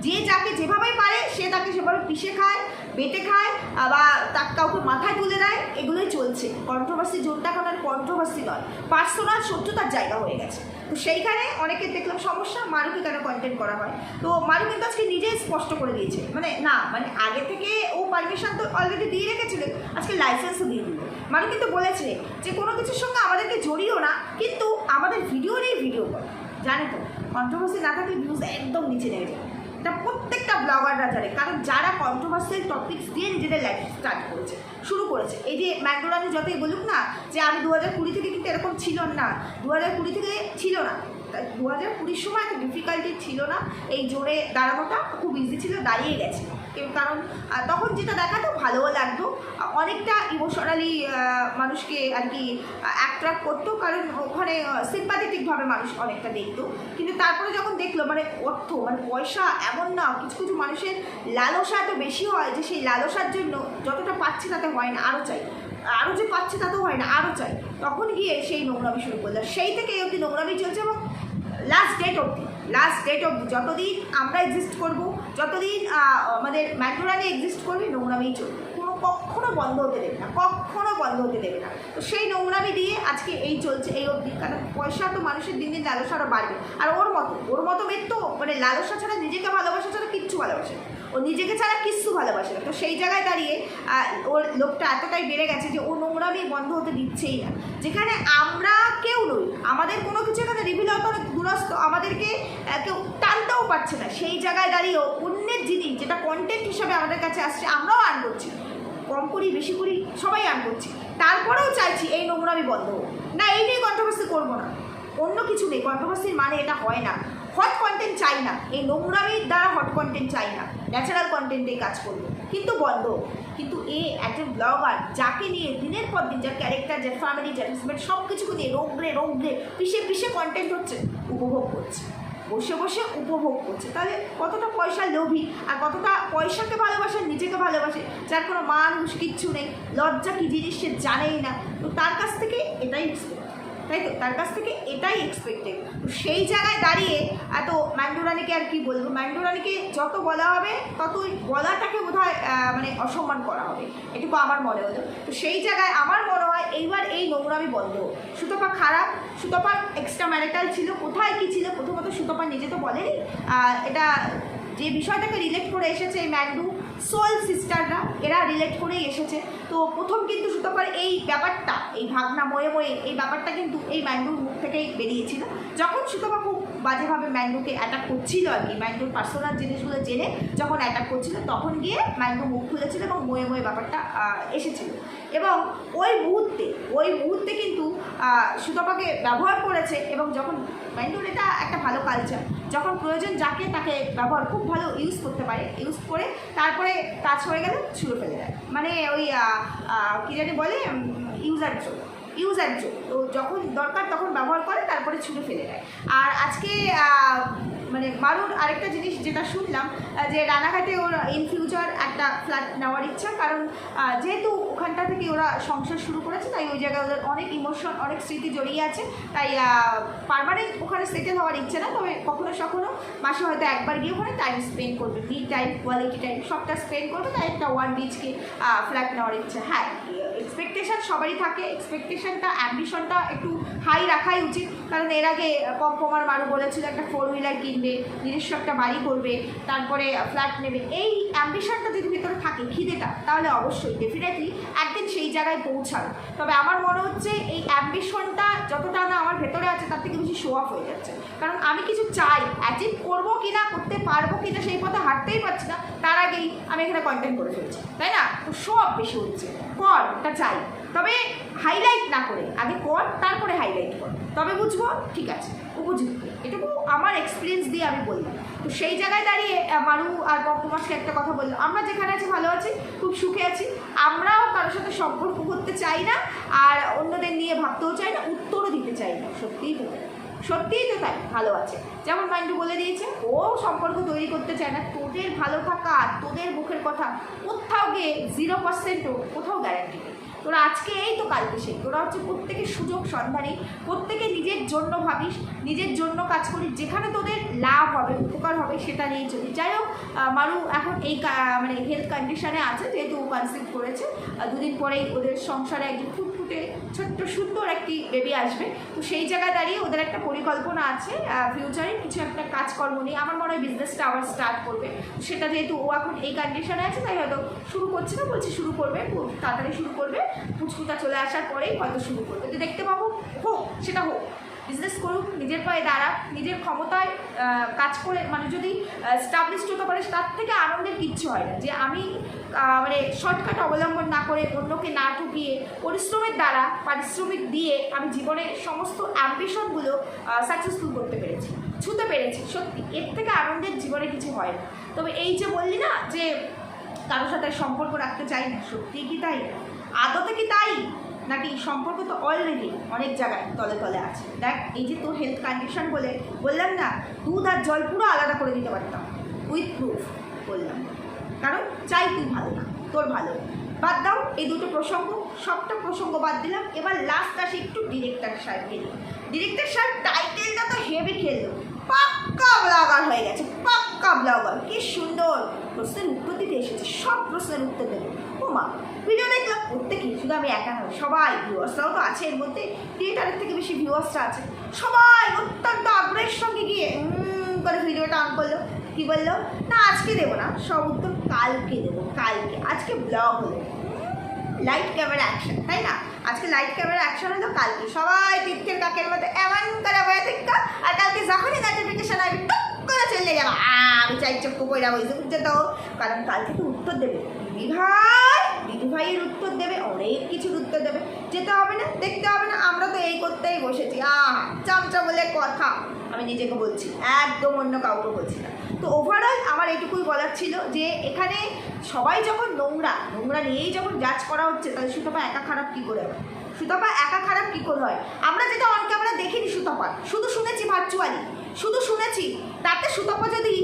যে যাকে যেভাবেই পারে সে তাকে সেভাবে পিষে খায়, বেটে খায়, বা তার কাউকে মাথায় তুলে দেয়, এগুলোই চলছে। কন্ট্রোভার্সি জোনটা এখন আর কন্ট্রোভার্সি নয়, পার্সোনাল শত্রুতার জায়গা হয়ে গেছে। তো সেইখানে অনেকের দেখলাম সমস্যা, মারুকে কেন কন্টেন্ট করা হয়। তো মারু কিন্তু আজকে নিজেই স্পষ্ট করে দিয়েছে, মানে না মানে আগে থেকে ও পারমিশন তো অলরেডি দিয়ে রেখেছিল, আজকে লাইসেন্সও দিয়ে দিল। মারু কিন্তু বলেছে যে কোনো কিছুর সঙ্গে আমাদেরকে জড়িও না, কিন্তু আমাদের ভিডিও নিয়ে ভিডিও কর। জানে তো কন্ট্রোভার্সি না থাকলে ভিউজ একদম নিচে নেমে যায়, এটা প্রত্যেকটা ব্লগাররা জানে। কারণ যারা কন্ট্রোভার্সিয়াল টপিকস দিয়ে নিজেদের লাইফ স্টার্ট শুরু করেছে, এই যে ম্যাকডোনাল্ড যতই বলুক না যে আমি 2020 থেকে কিন্তু এরকম ছিল না, 2020 থেকে ছিল না, 2020 সময় এত ডিফিকাল্টি ছিল না, এই জোরে দাঁড়ানোটা খুব ইজি ছিল, দাঁড়িয়ে গেছে। কারণ তখন যেটা দেখাতো ভালোও লাগতো, অনেকটা ইমোশনালি মানুষকে আর কি অ্যাট্রাক্ট করতো, কারণ ওখানে সিম্প্যাথেটিকভাবে মানুষ অনেকটা দেখতো। কিন্তু তারপরে যখন দেখলো মানে অর্থ মানে পয়সা, এমন না, কিছু কিছু মানুষের লালসা এত বেশি হয় যে সেই লালসার জন্য যতটা পাচ্ছে তাতে হয় না, আরও চাই, আরও যে পাচ্ছে তাতেও হয় না, আরও চাই, তখন গিয়ে সেই নোংরামি শুরু করলো। সেই থেকে এই অবধি নোংরামি চলছে এবং লাস্ট ডেট অবধি যতদিন আমরা এক্সিস্ট করবো, যতদিন আমাদের ম্যান্ডোরানি এক্সিস্ট করবে নোংরামি চলবে, কখনো বন্ধ হতে দেবে না, কখনো বন্ধ হতে দেবে না। তো সেই নোংরামি দিয়ে আজকে এই চলছে এই অবধি, কারণ পয়সা তো মানুষের দিন দিন লালসা আরও বাড়বে। আর ওর মতো মেয়ের তো মানে লালসা ছাড়া, নিজেকে ভালোবাসা ছাড়া কিচ্ছু ভালোবাসে না, ও নিজেকে ছাড়া কিচ্ছু ভালোবাসে না। তো সেই জায়গায় দাঁড়িয়ে ওর লোকটা এতটাই বেড়ে গেছে যে ও নোংরামি বন্ধ হতে দিচ্ছেই না। যেখানে আমরা কেউ নই, আমাদের কোনো কিছু এখানে রিভিল হতে অনেক দূরস্থ, আমাদেরকে কেউ টানতেও পারছে না, সেই জায়গায় দাঁড়িয়েও অন্যের জিনিস যেটা কন্টেন্ট হিসাবে আমাদের কাছে আসছে, আমরাও আর্ন করছি, কম করি বেশি করি সবাই আর্ন করছি, তারপরেও চাইছি এই নোংরামি বন্ধ হোক না। এই নিয়ে কন্ট্রোভার্সি করবো না, অন্য কিছু নেই, কন্ট্রোভার্সির মানে এটা হয় না। হট কন্টেন্ট চাই না, এই নোংরামির দ্বারা হট কন্টেন্ট চাই না, ন্যাচারাল কন্টেন্টেই কাজ করবো, কিন্তু বন্ধ। কিন্তু একজন ব্লগার যাকে নিয়ে দিনের পর দিন, যার ক্যারেক্টার, যার ফ্যামিলি, যার হাজব্যান্ড, সব কিছুকে নিয়ে রোগড়ে পিষে কন্টেন্ট হচ্ছে, উপভোগ করছে, বসে বসে উপভোগ করছে, তাহলে কতটা পয়সা লোভী আর কতটা পয়সাকে ভালোবাসে, নিজেকে ভালোবাসে, যার কোনো মানুষ কিচ্ছু নেই, লজ্জা কী জিনিস সে জানেই না। তো তার কাছ থেকে এটাই এক্সপেক্ট, তাই তো তার কাছ থেকে এটাই এক্সপেক্টেড। তো সেই জায়গায় দাঁড়িয়ে এত ম্যান্ডোরানিকে আর কি বলবো, ম্যান্ডোরানিকে যত বলা হবে ততই বলাটাকে বোধহয় মানে অসম্মান করা হবে, এটুকু আমার মনে হলো। তো সেই জায়গায় আমার মনে হয় এইবার এই নোংরামি বন্ধ। সুতপা খারাপ, সুতপার এক্সট্রা ম্যারিটাল ছিল, কোথায় কী ছিল, প্রথমত সুতপা নিজে তো বলেনি, এটা যে বিষয়টাকে রিলেট করে এসেছে এই ম্যান্ডু সোল সিস্টাররা, এরা রিলেট করেই এসেছে। তো প্রথম কিন্তু সুতপার এই ব্যাপারটা, এই ভাগনা ময়ে এই ব্যাপারটা কিন্তু এই ম্যান্ডুর মুখ থেকেই বেরিয়েছিল, যখন সুতপা খুব বাজেভাবে ম্যান্ডুকে অ্যাটাক করছিল আর কি, ম্যান্ডুর পার্সোনাল জিনিসগুলো জেনে যখন অ্যাটাক করছিল, তখন গিয়ে ম্যান্ডু মুখ খুলেছিল এবং ময়ে ব্যাপারটা এসেছিল। এবং ওই মুহূর্তে কিন্তু সুতপাকে ব্যবহার করেছে, এবং যখন ম্যান্ডুর এটা একটা ভালো কালচার, যখন প্রয়োজন যাকে তাকে ব্যবহার খুব ভালো ইউজ করতে পারে, ইউজ করে তারপরে কাজ হয়ে গেলে ছুঁড়ে ফেলে দেয়, মানে ওই কী জানি বলে ইউজ অ্যান্ড থ্রো। তো যখন দরকার তখন ব্যবহার করে, তারপরে ছুঁড়ে ফেলে দেয়। আর আজকে মানে মারুর আরেকটা জিনিস যেটা শুনলাম, যে রানাঘাটে ওর ইন ফিউচার একটা ফ্ল্যাট নেওয়ার ইচ্ছা, কারণ যেহেতু ওখানটা থেকে ওরা সংসার শুরু করেছে, তাই ওই জায়গায় ওদের অনেক ইমোশন, অনেক স্মৃতি জড়িয়ে আছে, তাই পার্মানেন্ট ওখানে সেটেল হওয়ার ইচ্ছে না, তবে কখনো মাসে হয়তো একবার গিয়ে ওখানে টাইম স্পেন্ড করবে, মি টাইম, কোয়ালিটি টাইম সবটা স্পেন্ড করবে, তাই একটা 1 BHK ফ্ল্যাট নেওয়ার ইচ্ছা। হ্যাঁ, এক্সপেকটেশান সবারই থাকে, এক্সপেকটেশানটা, অ্যাম্বিশনটা একটু হাই রাখাই উচিত, কারণ এর আগে পম্পমার মারু বলেছিল একটা 4 হুইলার কিনবে, নিজস্ব একটা বাড়ি করবে, তারপরে ফ্ল্যাট নেবে। এই অ্যাম্বিশনটা যদি ভিতরে থাকে, খিদেটা, তাহলে অবশ্যই ডেফিনেটলি একদিন সেই জায়গায় পৌঁছাবে। তবে আমার মনে হচ্ছে এই অ্যাম্বিশনটা যতটা না আমার ভেতরে আছে, তার থেকে বেশি শো অফ হয়ে যাচ্ছে, কারণ আমি কিছু চাই, অ্যাচিভ করবো কি না, করতে পারবো কি না, সেই পথে হাঁটতেই পারছি না, তার আগেই আমি এখানে কন্টেন্ট করে ফেলছি, তাই না? তো শো অফ বেশি হচ্ছে, কর ওটা চাই, তবে হাইলাইট না করে, আগে কর তারপরে হাইলাইট কর, তবে বুঝবো ঠিক আছে, উপযুক্ত। এটুকু আমার এক্সপিরিয়েন্স দিয়ে আমি বললাম। তো সেই জায়গায় দাঁড়িয়ে মারু আর পম্পমাসকে একটা কথা বললাম, আমরা যেখানে আছি ভালো আছি, খুব সুখে আছি, আমরাও কারোর সাথে সম্পর্ক করতে চাই না, আর অন্যদের নিয়ে ভাবতেও চাই না, উত্তরও দিতে চাই না। সত্যিই তো তাই, ভালো আছে। যেমন মাইন্ডু বলে দিয়েছে, ও সম্পর্ক তৈরি করতে চায় না, তোদের ভালো থাকা, তোদের মুখের কথা কোথাও গিয়ে 0%ও কোথাও গ্যারান্টি নেই। তোরা আজকে এই তো কালকে সেই, তোরা হচ্ছে প্রত্যেকে সুযোগ সন্ধানী, প্রত্যেকে নিজের জন্য ভাবিস, নিজের জন্য কাজ করিস, যেখানে তোদের লাভ হবে, উপকার হবে, সেটা নিয়েই চলি। যাই হোক, মারু এখন এই মানে হেলথ কন্ডিশনে আছে, যেহেতু কনসিভ করেছে, 2 দিন পরেই ওদের সংসারে একজন ফুটফুটে ছোট্ট সুন্দর একটি বেবি আসবে। তো সেই জায়গায় দাঁড়িয়ে ওদের একটা পরিকল্পনা আছে ফিউচারে কিছু একটা কাজকর্ম নিয়ে, আমার মনে হয় বিজনেসটা আবার স্টার্ট করবে। সেটা যেহেতু ও এখন এই কন্ডিশনে আছে, তাই হয়তো শুরু করছে না, বলছি শুরু করবে, খুব তাড়াতাড়ি শুরু করবে, পুচকুটা চলে আসার পরেই হয়তো শুরু করবে। তো দেখতে পাবো, হোক সেটা হোক, বিজনেস করুক, নিজের পায়ে দাঁড়াক, নিজের ক্ষমতায় কাজ করে, মানে যদি স্টাবলিশড হতে পারে, তার থেকে আনন্দের কিচ্ছু হয় না। যে আমি মানে শর্টকাট অবলম্বন না করে, অন্যকে না ঠকিয়ে, পরিশ্রমের দ্বারা পারিশ্রমিক দিয়ে আমি জীবনের সমস্ত অ্যাম্বিশনগুলো সাকসেসফুল করতে পেরেছি, ছুঁতে পেরেছি, সত্যি এর থেকে আনন্দের জীবনে কিছু হয় না। তবে এই যে বললি না যে কারোর সাথে সম্পর্ক রাখতে চাই না, সত্যিই কি তাই? আদতে কি তাই? নাকি সম্পর্ক তো অলরেডি অনেক জায়গায় তলে তলে আছে। দেখ, এই যে তোর হেলথ কন্ডিশন বললাম না, দুধ আর জল পুরো আলাদা করে দিতে পারতাম, উইথ প্রুফ বললাম, কারণ চাই তুই ভালো না, তোর ভালো। বাদ দাও এই দুটো প্রসঙ্গ, সবটা প্রসঙ্গ বাদ দিলাম। এবার লাস্ট আসে একটু ডিরেক্টর সাহেবকে নিয়ে। ডিরেক্টর সাহেব টাইটেলটা তো হেভি খেললো, পাক্কা ব্লগার হয়ে গেছে, পাক্কা ব্লগার। কি সুন্দর প্রশ্নের উত্তর দিতে এসেছে, সব প্রশ্নের উত্তর দেবে। ও মা, ভিডিও দেখলাম প্রত্যেকেই, শুধু আমি একা নয়, সবাই, ভিউয়ার্সরাও তো আছে এর মধ্যে, ক্রিয়েটারের থেকে বেশি ভিউয়ার্সরা আছে, সবাই অত্যন্ত আগ্রহের সঙ্গে গিয়ে করে ভিডিওটা অন করলো। কি বললো? না আজকে দেবো না, সব উত্তর কালকে দেবো, কালকে। আজকে ব্লগ হলো, লাইট ক্যামেরা অ্যাকশন, তাই না? আজকে লাইট ক্যামেরা অ্যাকশন হলো, কালকে সবাই তীর্থের কাকের মতো এমন করে বয়ে থেকে, আর কালকে যখনই নোটিফিকেশন আসবে টুক করে চলে যাবো। আমি চাই চক্ষু কইরা বইতে উঠতে দাও, কারণ কালকে তো উত্তর দেবে দিদি ভাইয়ের উত্তর দেবে, অনেক কিছুর উত্তর দেবে। যেতে হবে না, দেখতে হবে না, আমরা তো এই করতেই বসেছি। চামচা বলে কথা, আমি নিজেকে বলছি, একদম অন্য কাউকে বলছি না। তো ওভারঅল আমার এইটুকুই বলার ছিল যে এখানে সবাই যখন নোংরা নিয়েই যখন জাজ করা হচ্ছে, তাহলে সুতপা একা খারাপ কী করে হয়? সুতপা একা খারাপ কী করে হয়? আমরা যেটা অন ক্যামেরা দেখিনি সুতপার, শুধু শুনেছি ভার্চুয়ালি, শুধু শুনেছি। তাতে সুতপা যদি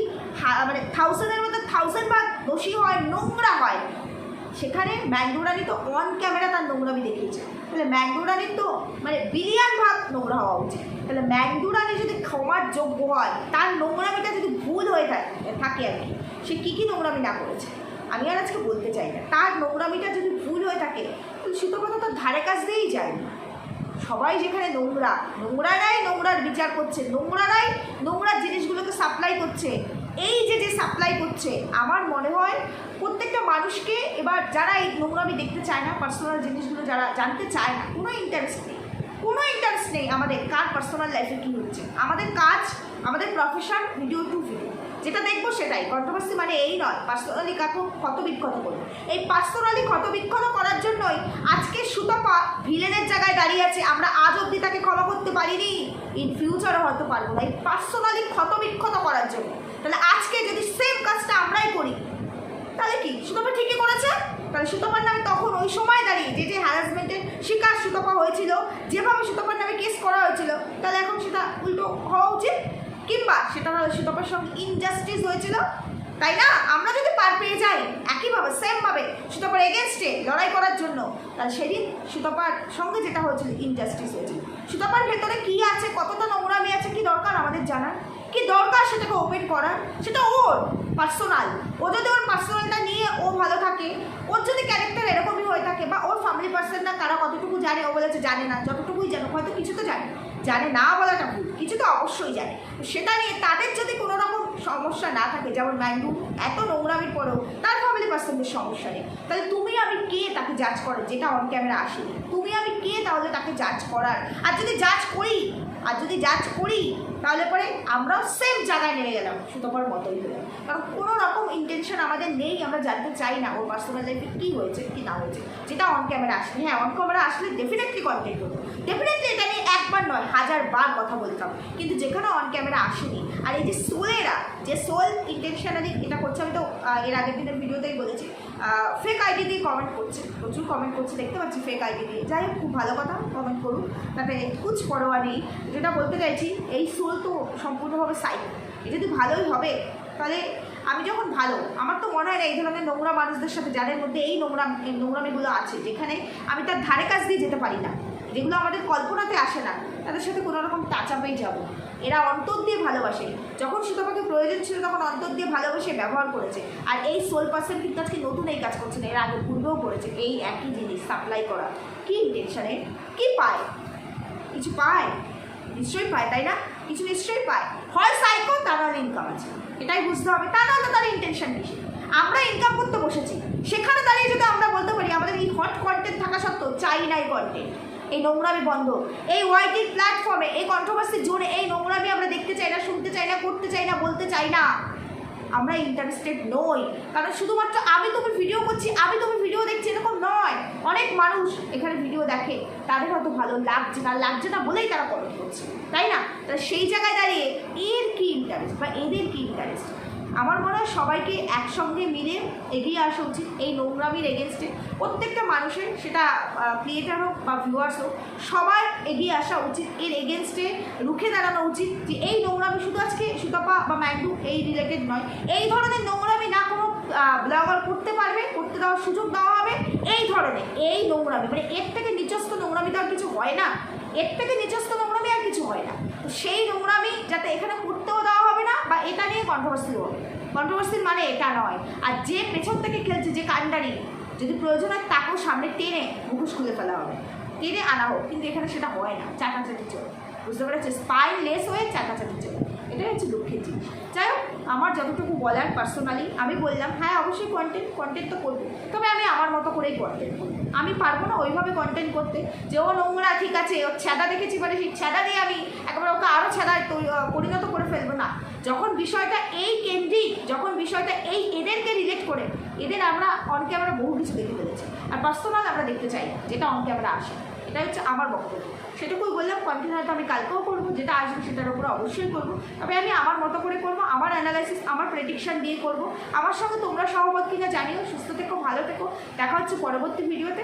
মানে 1000-এর মধ্যে 1000 ভাগ দোষী হয়, নোংরা হয়, সেখানে ম্যাঙ্গো রানী তো অন ক্যামেরা তার নোংরামি দেখিয়েছে, তাহলে ম্যাঙ্গো রানীর তো মানে বিলিয়ন ভাগ নোংরা হওয়া উচিত। তাহলে ম্যাঙ্গো রানী যদি ক্ষমার যোগ্য হয়, তার নোংরামিটা যদি ভুল হয়ে থাকে আর কি, সে কী নোংরামি না করেছে আমি আর আজকে বলতে চাই না, তার নোংরামিটা যদি ভুল হয়ে থাকে, তাহলে সুতপা তার ধারে কাছ দিয়েই যায়। সবাই যেখানে নোংরারাই নোংরার বিচার করছে, নোংরারাই নোংরার জিনিসগুলোকে সাপ্লাই করছে। এই যে সাপ্লাই করছে, আমার মনে হয় প্রত্যেকটা মানুষকে এবার যারা এই নোংরামি দেখতে চায় না, পার্সোনাল জিনিসগুলো যারা জানতে চায় না, কোনো ইন্টারেস্ট নেই আমাদের কার পার্সোনাল লাইফে কী হচ্ছে। আমাদের কাজ, আমাদের প্রফেশন ভিডিও টু ভিডিও, যেটা দেখবো সেটাই। কন্ট্রোভার্সি মানে এই নয় পার্সোনালি কাকে ক্ষত বিক্ষত করবো। এই পার্সোনালি ক্ষত বিক্ষত করার জন্যই আজকে সুতপা ভিলেনের জায়গায় দাঁড়িয়ে আছে। আমরা আজ অবধি তাকে ক্ষমা করতে পারিনি, ইন ফিউচারও হয়তো পারবো না, এই পার্সোনালি ক্ষত বিক্ষত করার জন্য। তাহলে আজকে যদি সেম কাজটা আমরাই করি, তাহলে কি সুতপা ঠিকই করেছে? তাহলে সুতপার নামে তখন ওই সময় দাঁড়িয়ে যে হ্যারাসমেন্টের শিকার সুতপা হয়েছিল, যেভাবে সুতপার নামে কেস করা হয়েছিল, তাহলে এখন সেটা উল্টো হওয়া উচিত, কিংবা সেটা সুতপার সঙ্গে ইনজাস্টিস হয়েছিল, তাই না? আমরা যদি পার পেয়ে যাই একইভাবে সেমভাবে সুতপার এগেনস্টে লড়াই করার জন্য, তাহলে সেদিন সুতপার সঙ্গে যেটা হয়েছিল ইনজাস্টিস হয়েছিল। সুতপার ভেতরে কী আছে, কতটা নোংরামি আছে, কি দরকার আমাদের জানার, কি দরকার সেটাকে ওপেন করার? সেটা ওর পার্সোনাল, ও যদি ওর পার্সোনালটা নিয়ে ও ভালো থাকে, ওর যদি ক্যারেক্টার এরকমই হয়ে থাকে, বা ওর ফ্যামিলি পার্সনটা তারা কতটুকু জানে, ও বলেছে জানে না, যতটুকুই জানো, হয়তো কিছু তো জানে না বলাটা ভুল, কিছু তো অবশ্যই জানে। সেটা নিয়ে তাদের যদি কোনো রকম সমস্যা না থাকে, যেমন ম্যাঙ্গু এত নোংরামির পরেও তার ফ্যামিলি পার্সনদের সমস্যা নেই, তাহলে তুমি আমি কে তাকে জাজ করার, যেটা অন ক্যামেরা আসেনি, তুমি আমি কে তাহলে তাকে জাজ করার? আর যদি জাজ করি তাহলে পরে আমরাও সেম জায়গায় নেমে গেলাম, সুতপার মতোই হলাম। কারণ কোনো রকম ইন্টেনশন আমাদের নেই, আমরা জানতে চাই না ওর পার্সোনাল লাইফে কী হয়েছে কি না হয়েছে, যেটা অন ক্যামেরা আসলে। হ্যাঁ, অন ক্যামেরা আসলে ডেফিনেটলি কন্টেন্ট হতো, ডেফিনেটলি এটা নিয়ে একবার নয় 1000 বার কথা বলতাম, কিন্তু যেখানে অন ক্যামেরা আসেনি। আর এই যে সোলেরা, যে সোল ইন্টেনশনালি এটা করছে, আমি তো এর আগের দিনের ভিডিওতেই বলেছি, ফেক আইডি দিয়ে কমেন্ট করছে, প্রচুর কমেন্ট করছে, দেখতে পাচ্ছি ফেক আইডি দিয়ে। যাই হোক, খুব ভালো কথা, কমেন্ট করুন, তাতে কুছ পরোয়া নেই। যেটা বলতে চাইছি, এই সোল তো সম্পূর্ণভাবে সাইকো, এ যদি ভালোই হবে, তাহলে আমি যখন ভালো, আমার তো মনে হয় না এই ধরনের নোংরা মানুষদের সাথে, যাদের মধ্যে এই নোংরামিগুলো আছে, যেখানে আমি তার ধারে কাছ দিয়ে যেতে পারি না, যেগুলো আমাদের কল্পনাতে আসে না, তাদের সাথে কোনো রকম টাচ আপেই যাবো। এরা অন্তর দিয়ে ভালোবাসে, যখন সুতপাকে প্রয়োজন ছিল তখন অন্তর দিয়ে ভালোবাসে ব্যবহার করেছে। আর এই সোল পার্সন কিন্তু আজকে নতুন এই কাজ করছে না, এর আগে পূর্বেও করেছে এই একই জিনিস সাপ্লাই করা। কী ইন্টেনশনে কী পায়? কিছু পায়, নিশ্চয়ই পায়, তাই না? কিছু নিশ্চয়ই পায়, হয় সাইকো, তা নাহলে ইনকাম আছে, এটাই বুঝতে হবে। তা নাহলে তার ইন্টেনশন বেশি। আমরা ইনকাম করতে বসেছি, সেখানে দাঁড়িয়ে যদি আমরা বলতে পারি আমাদের এই হট কন্টেন্ট থাকা সত্ত্বেও চাই না এই কন্টেন্ট, এই নোংরামি বন্ধ, এই ওয়াইটি প্ল্যাটফর্মে, এই কন্ট্রোভার্সি জোনে এই নোংরামি আমরা দেখতে চাই না, শুনতে চাই না, করতে চাই না, বলতে চাই না, আমরা ইন্টারেস্টেড নই। কারণ শুধুমাত্র আমি তুমি ভিডিও করছি, আমি তুমি ভিডিও দেখছি এরকম নয়, অনেক মানুষ এখানে ভিডিও দেখে, তাদের হয়তো ভালো লাগছে না বলেই তারা কমেন্ট করছে, তাই না? তাহলে সেই জায়গায় দাঁড়িয়ে এর কী ইন্টারেস্ট বা এদের কী ইন্টারেস্ট? আমার মনে হয় সবাইকে একসঙ্গে মিলে এগিয়ে আসা উচিত এই নোংরামির এগেনস্টে। প্রত্যেকটা মানুষের, সেটা ক্রিয়েটার হোক বা ভিউয়ার্স হোক, সবার এগিয়ে আসা উচিত, এর এগেনস্টে রুখে দাঁড়ানো উচিত যে এই নোংরামি শুধু আজকে সুতপা বা ম্যাঙ্গু এই রিলেটেড নয়, এই ধরনের নোংরামি না কোনো ব্লগার করতে পারবে, করতে দেওয়ার সুযোগ দেওয়া হবে। এই ধরনের এই নোংরামি, মানে এর থেকে নিচস্থ নোংরামি তো আর কিছু হয় না, এর থেকে নিচস্থ নোংরামি আর কিছু হয় না। তো সেই নোংরামি যাতে এখানে করতেও দেওয়া হবে না, বা এটা নিয়ে কন্ট্রোভার্সি হবে। কন্ট্রোভার্সির মানে এটা নয়। আর যে পেছন থেকে খেলছে, যে কাণ্ডারি, যদি প্রয়োজন হয় তাকেও সামনে টেনে মুখোশ খুলে ফেলা হবে, টেনে আনা হোক। কিন্তু এখানে সেটা হয় না, চাটাচাটি চলে, বুঝতে পেরেছে? স্পাইনলেস হয়ে চাটাচাটি চলে, এটাই হচ্ছে দুঃখের জিনিস। যাই হোক, আমার যতটুকু বলার পার্সোনালি আমি বললাম। হ্যাঁ, অবশ্যই কন্টেন্ট তো করবো, তবে আমি আমার মতো করেই কন্টেন্ট করবো। আমি পারবো না ওইভাবে কন্টেন্ট করতে যে ও নোংরা, ঠিক আছে, ওর ছ্যাদা দেখেছি মানে সেই ছ্যাদা দিয়ে আমি একেবারে ওকে আরও ছ্যাদায় পরিণত করে ফেলবো না। যখন বিষয়টা এই কেন্দ্রিক, যখন বিষয়টা এই এদেরকে রিলেট করে, এদের আমরা অন ক্যামেরা বহু কিছু দেখে ফেলেছি, আর পার্সোনাল আমরা দেখতে চাই না, যেটা অন ক্যামেরা আসে। এটা হচ্ছে আমার বক্তব্য, সেটুকুই বললাম। কন্টেন্ট হয়তো আমি কালকেও করবো, যেটা আসবে সেটার উপরে অবশ্যই করবো, তবে আমি আমার মতো করে করবো, আমার অ্যানালাইসিস, আমার প্রেডিকশান দিয়ে করবো। আমার সঙ্গে তোমরা সহমত কিনা জানিও। সুস্থ থেকো, ভালো থেকো, দেখা হচ্ছে পরবর্তী ভিডিওতে।